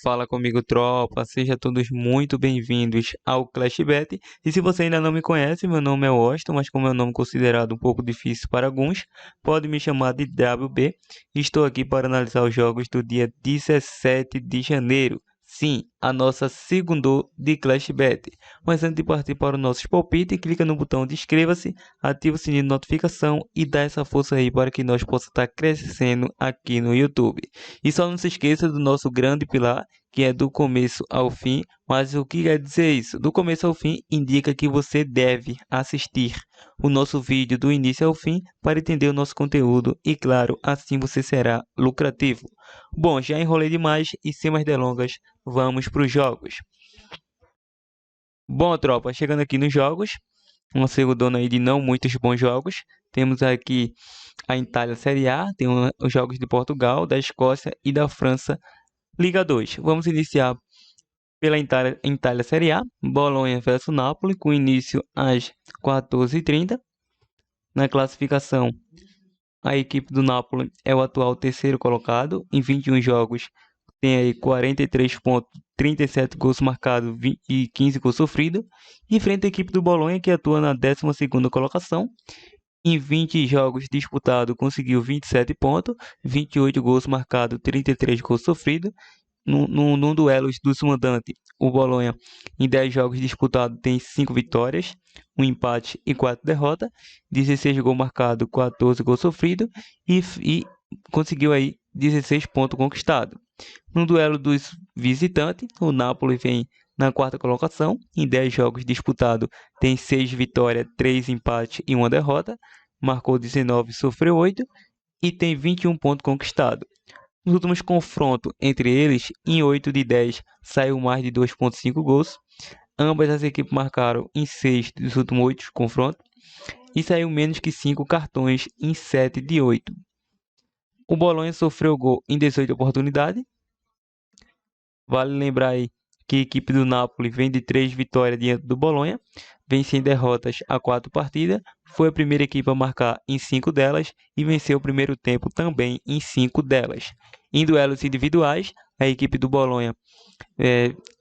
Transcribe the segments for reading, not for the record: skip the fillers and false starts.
Fala comigo, tropa. Sejam todos muito bem-vindos ao Clash Bet. E se você ainda não me conhece, meu nome é Washington, mas como é um nome considerado um pouco difícil para alguns, pode me chamar de WB. Estou aqui para analisar os jogos do dia 17 de janeiro. Sim, a nossa segunda de Clash Bet. Mas antes de partir para o nosso palpite, clica no botão de inscreva-se, ativa o sininho de notificação e dá essa força aí para que nós possamos estar crescendo aqui no YouTube. E só não se esqueça do nosso grande pilar, que é do começo ao fim. Mas o que quer dizer isso? Do começo ao fim indica que você deve assistir o nosso vídeo do início ao fim para entender o nosso conteúdo e, claro, assim você será lucrativo. Bom, já enrolei demais e sem mais delongas, vamos para os jogos. Bom, tropa, chegando aqui nos jogos, uma segunda aí de não muitos bons jogos. Temos aqui a Itália Série A, tem os jogos de Portugal, da Escócia e da França Liga 2. Vamos iniciar pela Itália Série A, Bolonha versus Napoli, com início às 14h30. Na classificação, a equipe do Napoli é o atual terceiro colocado, em 21 jogos tem aí 43 pontos, 37 gols marcados e 15 gols sofridos, e frente à equipe do Bolonha, que atua na 12ª colocação. Em 20 jogos disputados, conseguiu 27 pontos, 28 gols marcados, 33 gols sofridos. Num duelo dos mandantes, o Bolonha, em 10 jogos disputados, tem 5 vitórias, 1 empate e 4 derrotas, 16 gols marcados, 14 gols sofridos e conseguiu aí 16 pontos conquistados. No duelo dos visitantes, o Napoli vem na quarta colocação, em 10 jogos disputados, tem 6 vitórias, 3 empates e 1 derrota, marcou 19, sofreu 8 e tem 21 pontos conquistados. Nos últimos confrontos entre eles, em 8 de 10 saiu mais de 2,5 gols. Ambas as equipes marcaram em 6 dos últimos 8 confrontos e saiu menos que 5 cartões em 7 de 8. O Bolonha sofreu gol em 18 oportunidades. Vale lembrar aí que a equipe do Napoli vem de 3 vitórias diante do Bolonha, vem sem derrotas a 4 partidas, foi a primeira equipe a marcar em 5 delas e venceu o primeiro tempo também em 5 delas. Em duelos individuais, a equipe do Bolonha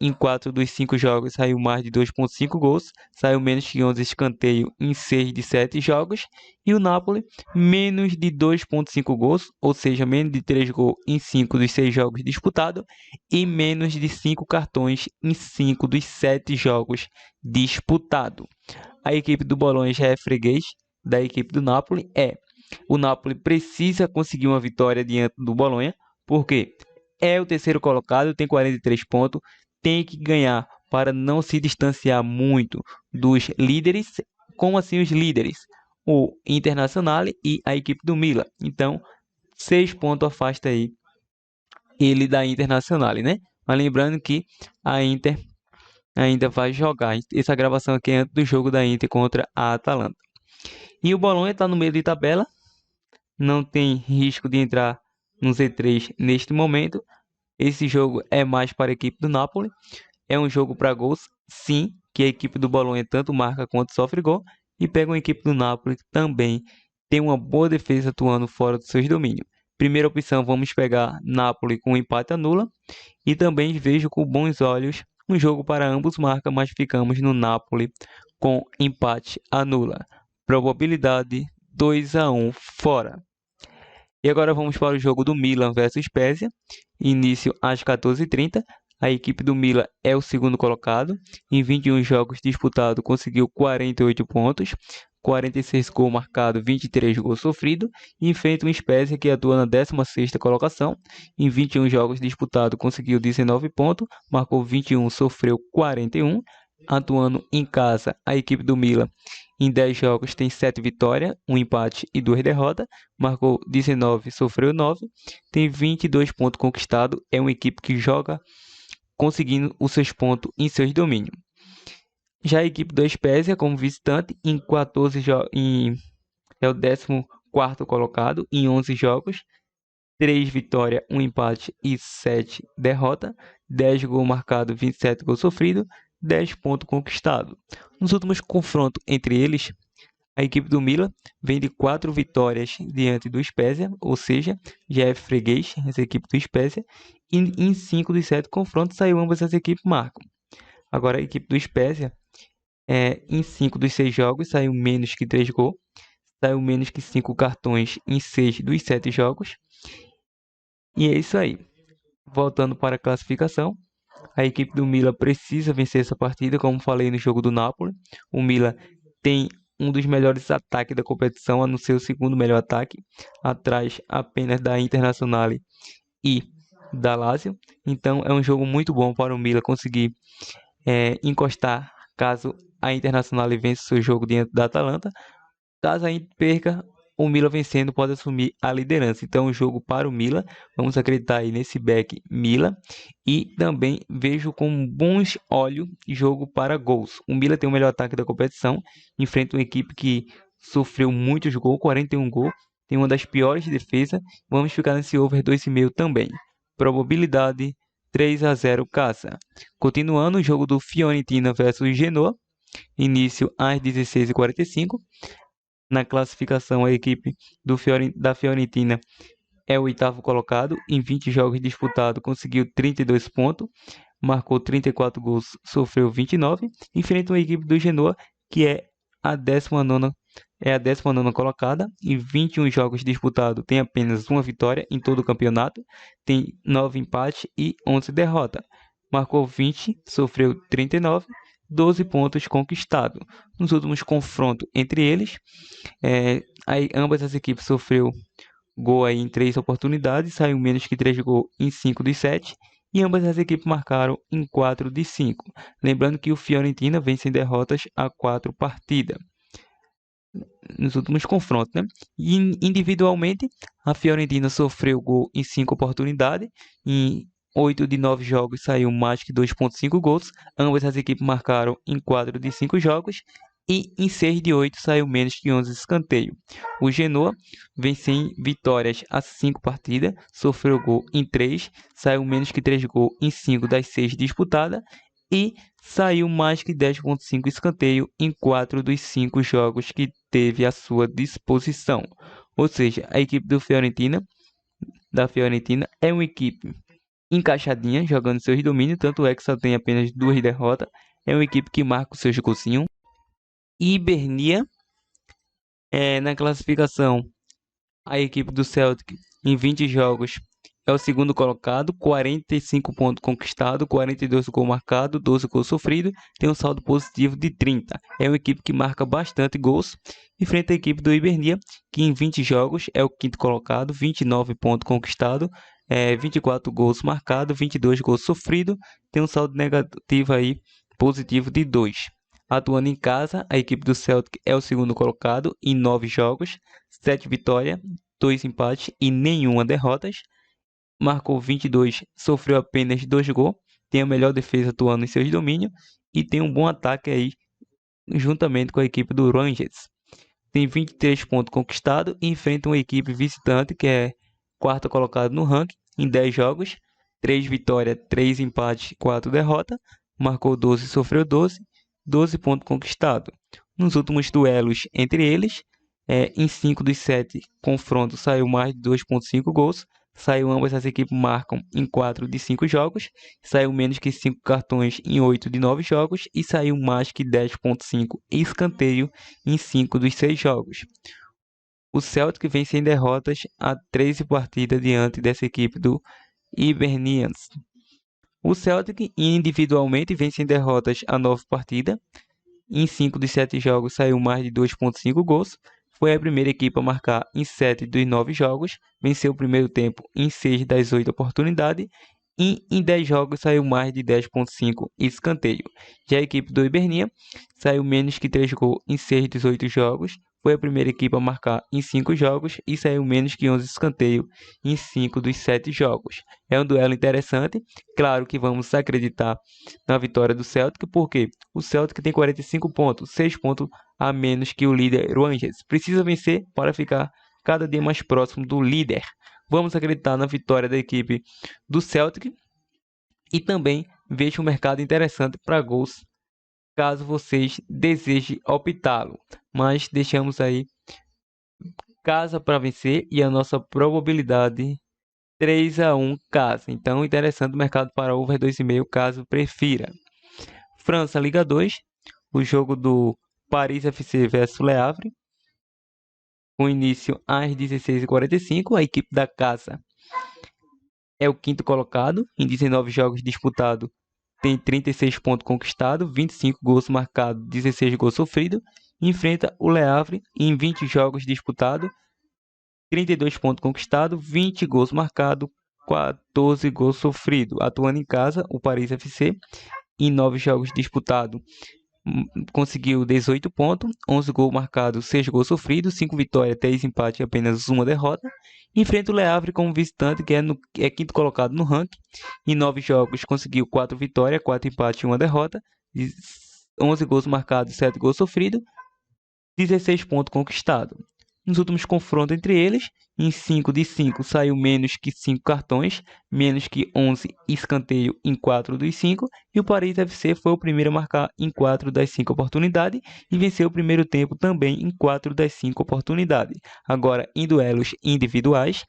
em 4 dos 5 jogos saiu mais de 2,5 gols, saiu menos que 11 escanteios em 6 de 7 jogos, e o Napoli menos de 2,5 gols, ou seja, menos de 3 gols em 5 dos 6 jogos disputados, e menos de 5 cartões em 5 dos 7 jogos disputados. A equipe do Bolonha já é freguês da equipe do Napoli. O Napoli precisa conseguir uma vitória diante do Bolonha, porque é o terceiro colocado, tem 43 pontos, tem que ganhar para não se distanciar muito dos líderes. Como assim os líderes? O Internacional e a equipe do Milan. Então, 6 pontos afasta aí ele da Internacional, né? Mas lembrando que a Inter ainda vai jogar. Essa gravação aqui é antes do jogo da Inter contra a Atalanta. E o Bolonha está no meio de tabela, não tem risco de entrar no Z3 neste momento. Esse jogo é mais para a equipe do Napoli. É um jogo para gols, sim, que a equipe do Bolonha tanto marca quanto sofre gol. E pega uma equipe do Napoli que também tem uma boa defesa atuando fora dos seus domínios. Primeira opção, vamos pegar Napoli com um empate anula. E também vejo com bons olhos um jogo para ambos marcas, mas ficamos no Napoli com empate anula. Probabilidade 2-1 fora. E agora vamos para o jogo do Milan versus Spezia. Início às 14h30. A equipe do Milan é o segundo colocado. Em 21 jogos disputados, conseguiu 48 pontos, 46 gols marcados, 23 gols sofridos. E enfrenta um Spezia que atua na 16ª colocação. Em 21 jogos disputados, conseguiu 19 pontos, marcou 21, sofreu 41. Atuando em casa, a equipe do Milan em 10 jogos tem 7 vitórias, 1 empate e 2 derrotas. Marcou 19, sofreu 9. Tem 22 pontos conquistados. É uma equipe que joga conseguindo os seus pontos em seus domínios. Já a equipe do Spezia, como visitante, em 14 jogos, é o 14º colocado em 11 jogos. 3 vitórias, 1 empate e 7 derrotas. 10 gols marcados, 27 gols sofridos. 10 pontos conquistados. Nos últimos confrontos entre eles, A equipe do Milan vem de 4 vitórias diante do Spezia, ou seja, já é freguês essa equipe do Spezia, e em 5 dos 7 confrontos saiu ambas as equipes marcam. Agora a equipe do Spezia, em 5 dos 6 jogos saiu menos que 3 gols, saiu menos que 5 cartões em 6 dos 7 jogos, e é isso aí. Voltando para a classificação, a equipe do Milan precisa vencer essa partida, como falei no jogo do Napoli. O Milan tem um dos melhores ataques da competição, a não ser o segundo melhor ataque, atrás apenas da Internazionale e da Lazio. Então é um jogo muito bom para o Milan conseguir encostar caso a Internazionale vença o seu jogo diante da Atalanta. Caso a Inter perca, o Milan vencendo pode assumir a liderança. Então, o jogo para o Milan, vamos acreditar aí nesse back Milan. E também vejo com bons olhos jogo para gols. O Milan tem o melhor ataque da competição, enfrenta uma equipe que sofreu muitos gols, 41 gols, tem uma das piores defesas. Vamos ficar nesse over 2,5 também. Probabilidade 3-0 Caça. Continuando o jogo do Fiorentina versus Genoa, início às 16h45. Na classificação, a equipe da Fiorentina é o oitavo colocado. Em 20 jogos disputados, conseguiu 32 pontos, marcou 34 gols, sofreu 29. Enfrenta uma equipe do Genoa, que é a 19ª, colocada. Em 21 jogos disputados, tem apenas uma vitória em todo o campeonato. Tem 9 empates e 11 derrotas. Marcou 20, sofreu 39. 12 pontos conquistados. Nos últimos confrontos entre eles, ambas as equipes sofreu gol aí em 3 oportunidades, saiu menos que 3 gols em 5 dos 7, e ambas as equipes marcaram em 4 de 5. Lembrando que o Fiorentina vem sem derrotas a 4 partidas nos últimos confrontos, né? E individualmente, a Fiorentina sofreu gol em 5 oportunidades, em 8 de 9 jogos saiu mais que 2,5 gols. Ambas as equipes marcaram em 4 de 5 jogos. E em 6 de 8 saiu menos que 11 escanteios. O Genoa vem sem vitórias a 5 partidas, sofreu gol em 3, saiu menos que 3 gols em 5 das 6 disputadas e saiu mais que 10,5 escanteio em 4 dos 5 jogos que teve à sua disposição. Ou seja, a equipe da Fiorentina é uma equipe encaixadinha, jogando seus domínios, tanto é que só tem apenas 2 derrotas. É uma equipe que marca os seus golzinhos. E Hibernia, na classificação, a equipe do Celtic em 20 jogos é o segundo colocado, 45 pontos conquistados, 42 gols marcados, 12 gols sofridos, tem um saldo positivo de 30. É uma equipe que marca bastante gols, enfrenta a equipe do Hibernia, que em 20 jogos é o quinto colocado, 29 pontos conquistados, 24 gols marcados, 22 gols sofridos, tem um saldo negativo aí, positivo de 2. Atuando em casa, a equipe do Celtic é o segundo colocado em 9 jogos, 7 vitórias, 2 empates e nenhuma derrotas. Marcou 22, sofreu apenas 2 gols, tem a melhor defesa atuando em seus domínios e tem um bom ataque aí juntamente com a equipe do Rangers. Tem 23 pontos conquistados e enfrenta uma equipe visitante que é quarta colocada no ranking em 10 jogos, 3 vitórias, 3 empates, 4 derrotas. Marcou 12, sofreu 12, 12 pontos conquistados. Nos últimos duelos entre eles, em 5 dos 7 confrontos saiu mais de 2,5 gols. Saiu ambas as equipes marcam em 4 de 5 jogos, saiu menos que 5 cartões em 8 de 9 jogos e saiu mais que 10,5 escanteio em 5 dos 6 jogos. O Celtic vem sem derrotas a 13 partidas diante dessa equipe do Hibernians. O Celtic individualmente vem sem derrotas a 9 partidas. Em 5 dos 7 jogos saiu mais de 2,5 gols. Foi a primeira equipe a marcar em 7 dos 9 jogos. Venceu o primeiro tempo em 6 das 8 oportunidades. E em 10 jogos saiu mais de 10,5 escanteio. Já a equipe do Hibernia saiu menos que 3 gols em 6 dos 8 jogos. Foi a primeira equipe a marcar em 5 jogos e saiu menos que 11 escanteio em 5 dos 7 jogos. É um duelo interessante. Claro que vamos acreditar na vitória do Celtic, porque o Celtic tem 45 pontos, 6 pontos a menos que o líder Rangers. Precisa vencer para ficar cada dia mais próximo do líder. Vamos acreditar na vitória da equipe do Celtic e também vejo um mercado interessante para gols caso vocês desejem optá-lo. Mas deixamos aí casa para vencer e a nossa probabilidade 3-1 casa. Então, interessante o mercado para over 2,5 caso prefira. França, Liga 2, o jogo do Paris FC versus Le Havre, com início às 16h45. A equipe da casa é o quinto colocado, em 19 jogos disputados, tem 36 pontos conquistados, 25 gols marcados, 16 gols sofridos. Enfrenta o Le Havre em 20 jogos disputados, 32 pontos conquistados, 20 gols marcados, 14 gols sofridos. Atuando em casa, o Paris FC, em 9 jogos disputados, conseguiu 18 pontos, 11 gols marcados, 6 gols sofridos, 5 vitórias, 3 empates e apenas uma derrota. Enfrenta o Le Havre como visitante, que é quinto colocado no ranking. Em 9 jogos conseguiu 4 vitórias, 4 empates e uma derrota, 11 gols marcados, 7 gols sofridos, 16 pontos conquistados. Nos últimos confrontos entre eles, em 5 de 5 saiu menos que 5 cartões, menos que 11 escanteio em 4 dos 5, e o Paris FC foi o primeiro a marcar em 4 das 5 oportunidades e venceu o primeiro tempo também em 4 das 5 oportunidades. Agora, em duelos individuais,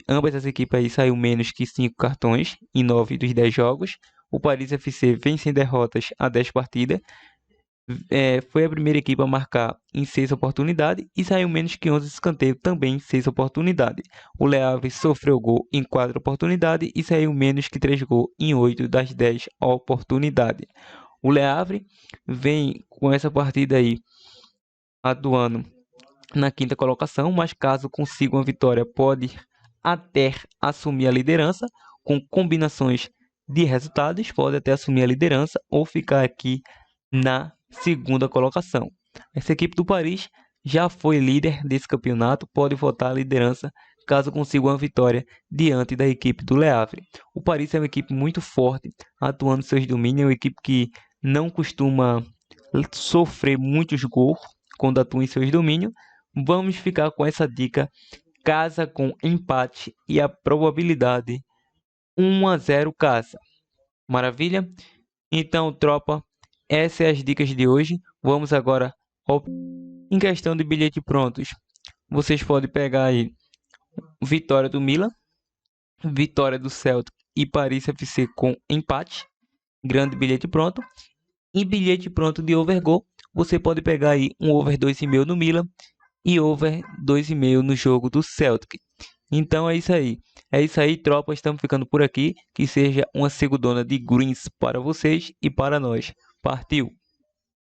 ambas as equipes aí saiu menos que 5 cartões em 9 dos 10 jogos. O Paris FC vem sem derrotas a 10 partidas. Foi a primeira equipe a marcar em 6 oportunidades e saiu menos que 11 escanteios também em 6 oportunidades. O Le Havre sofreu gol em 4 oportunidades e saiu menos que 3 gols em 8 das 10 oportunidades. O Le Havre vem com essa partida aí atuando na quinta colocação, mas caso consiga uma vitória pode até assumir a liderança com combinações de resultados, pode até assumir a liderança ou ficar aqui na segunda colocação. Essa equipe do Paris já foi líder desse campeonato, pode voltar à liderança caso consiga uma vitória diante da equipe do Le Havre. O Paris é uma equipe muito forte, atuando em seus domínios, é uma equipe que não costuma sofrer muitos gols quando atua em seus domínios. Vamos ficar com essa dica, casa com empate e a probabilidade 1-0 casa. Maravilha? Então, tropa, essas são as dicas de hoje. Vamos agora em questão de bilhete prontos. Vocês podem pegar aí vitória do Milan, vitória do Celtic e Paris FC com empate. Grande bilhete pronto. E bilhete pronto de overgol, você pode pegar aí um over 2,5 no Milan e over 2,5 no jogo do Celtic. Então é isso aí. É isso aí, tropa. Estamos ficando por aqui. Que seja uma segundona de greens para vocês e para nós. Partiu!